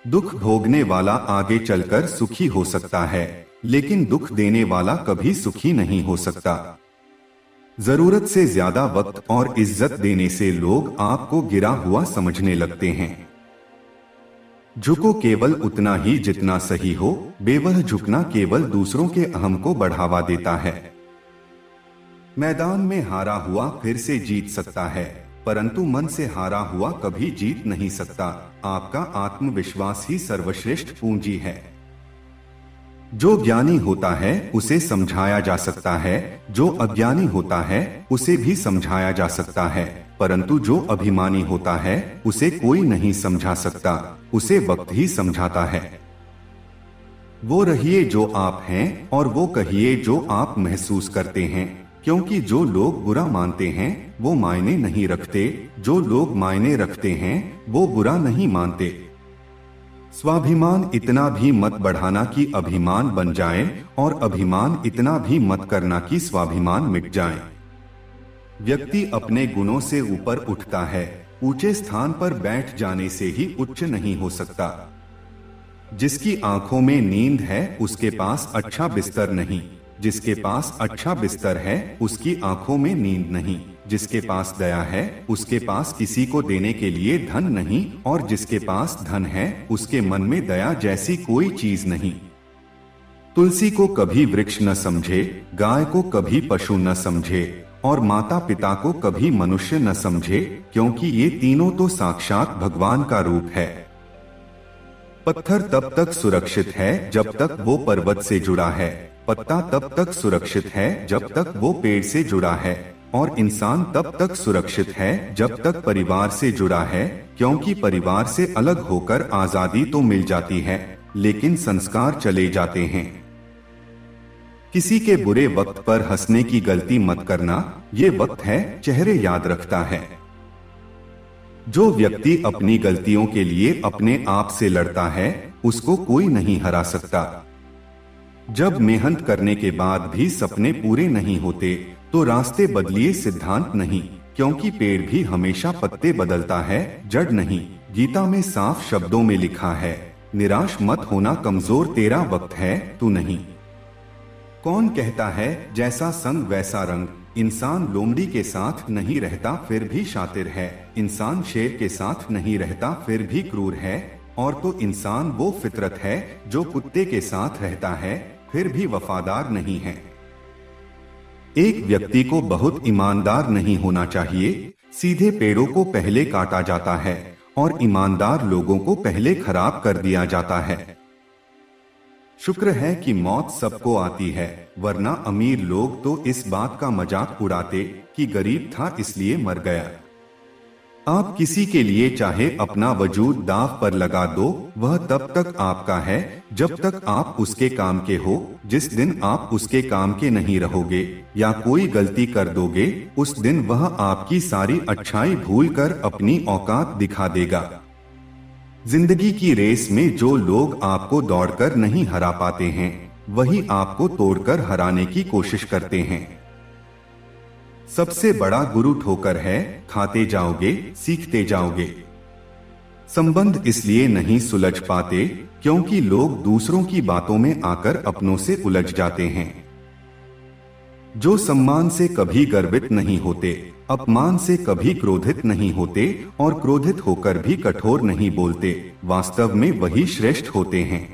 दुख भोगने वाला आगे चलकर सुखी हो सकता है, लेकिन दुख देने वाला कभी सुखी नहीं हो सकता। जरूरत से ज्यादा वक्त और इज्जत देने से लोग आपको गिरा हुआ समझने लगते हैं। झुको केवल उतना ही जितना सही हो, बेवजह झुकना केवल दूसरों के अहम को बढ़ावा देता है। मैदान में हारा हुआ फिर से जीत सकता है, परंतु मन से हारा हुआ कभी जीत नहीं सकता। आपका आत्मविश्वास ही सर्वश्रेष्ठ पूंजी है। जो ज्ञानी होता है उसे समझाया जा सकता है, जो अज्ञानी होता है उसे भी समझाया जा सकता है, परंतु जो अभिमानी होता है उसे कोई नहीं समझा सकता, उसे वक्त ही समझाता है। वो रहिए जो आप हैं और वो कहिए जो आप महसूस करते हैं, क्योंकि जो लोग बुरा मानते हैं वो मायने नहीं रखते, जो लोग मायने रखते हैं वो बुरा नहीं मानते। स्वाभिमान इतना भी मत बढ़ाना कि अभिमान बन जाए, और अभिमान इतना भी मत करना कि स्वाभिमान मिट जाए। व्यक्ति अपने गुणों से ऊपर उठता है, ऊंचे स्थान पर बैठ जाने से ही उच्च नहीं हो सकता। जिसकी आंखों में नींद है उसके पास अच्छा बिस्तर नहीं, जिसके पास अच्छा बिस्तर है उसकी आंखों में नींद नहीं। जिसके पास दया है उसके पास किसी को देने के लिए धन नहीं, और जिसके पास धन है उसके मन में दया जैसी कोई चीज नहीं। तुलसी को कभी वृक्ष न समझे, गाय को कभी पशु न समझे, और माता पिता को कभी मनुष्य न समझे, क्योंकि ये तीनों तो साक्षात भगवान का रूप है। पत्थर तब तक सुरक्षित है जब तक वो पर्वत से जुड़ा है, पत्ता तब तक सुरक्षित है जब तक वो पेड़ से जुड़ा है, और इंसान तब तक सुरक्षित है जब तक परिवार से जुड़ा है, क्योंकि परिवार से अलग होकर आजादी तो मिल जाती है लेकिन संस्कार चले जाते हैं। किसी के बुरे वक्त पर हंसने की गलती मत करना, ये वक्त है चेहरे याद रखता है। जो व्यक्ति अपनी गलतियों के लिए अपने आप से लड़ता है उसको कोई नहीं हरा सकता। जब मेहनत करने के बाद भी सपने पूरे नहीं होते तो रास्ते बदलिए, सिद्धांत नहीं, क्योंकि पेड़ भी हमेशा पत्ते बदलता है, जड़ नहीं। गीता में साफ शब्दों में लिखा है, निराश मत होना कमजोर, तेरा वक्त है, तू नहीं। कौन कहता है जैसा संग वैसा रंग, इंसान लोमड़ी के साथ नहीं रहता फिर भी शातिर है, इंसान शेर के साथ नहीं रहता फिर भी क्रूर है, और तो इंसान वो फितरत है जो कुत्ते के साथ रहता है फिर भी वफादार नहीं है। एक व्यक्ति को बहुत ईमानदार नहीं होना चाहिए, सीधे पेड़ों को पहले काटा जाता है और ईमानदार लोगों को पहले खराब कर दिया जाता है। शुक्र है कि मौत सबको आती है, वरना अमीर लोग तो इस बात का मजाक उड़ाते कि गरीब था इसलिए मर गया। आप किसी के लिए चाहे अपना वजूद दांव पर लगा दो, वह तब तक आपका है जब तक आप उसके काम के हो। जिस दिन आप उसके काम के नहीं रहोगे या कोई गलती कर दोगे, उस दिन वह आपकी सारी अच्छाई भूलकर अपनी औकात दिखा देगा। जिंदगी की रेस में जो लोग आपको दौड़कर नहीं हरा पाते हैं, वही आपको तोड़कर हराने की कोशिश करते हैं। सबसे बड़ा गुरु ठोकर है, खाते जाओगे सीखते जाओगे। संबंध इसलिए नहीं सुलझ पाते क्योंकि लोग दूसरों की बातों में आकर अपनों से उलझ जाते हैं। जो सम्मान से कभी गर्वित नहीं होते, अपमान से कभी क्रोधित नहीं होते और क्रोधित होकर भी कठोर नहीं बोलते, वास्तव में वही श्रेष्ठ होते हैं।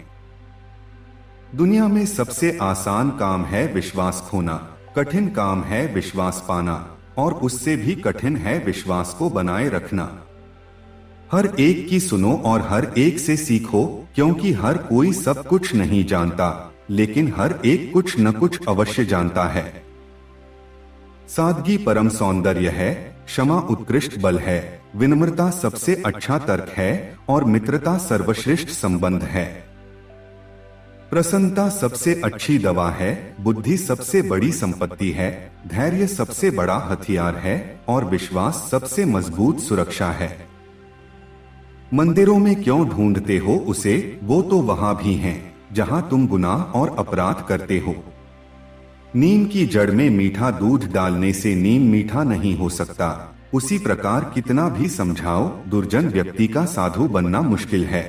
दुनिया में सबसे आसान काम है विश्वास खोना, कठिन काम है विश्वास पाना, और उससे भी कठिन है विश्वास को बनाए रखना। हर एक की सुनो और हर एक से सीखो, क्योंकि हर कोई सब कुछ नहीं जानता, लेकिन हर एक कुछ न कुछ अवश्य जानता है। सादगी परम सौंदर्य है, क्षमा उत्कृष्ट बल है, विनम्रता सबसे अच्छा तर्क है और मित्रता सर्वश्रेष्ठ संबंध है। प्रसन्नता सबसे अच्छी दवा है, बुद्धि सबसे बड़ी संपत्ति है, धैर्य सबसे बड़ा हथियार है और विश्वास सबसे मजबूत सुरक्षा है। मंदिरों में क्यों ढूंढते हो उसे, वो तो वहां भी हैं जहां तुम गुनाह और अपराध करते हो। नीम की जड़ में मीठा दूध डालने से नीम मीठा नहीं हो सकता। उसी प्रकार कितना भी समझाओ, दुर्जन व्यक्ति का साधु बनना मुश्किल है।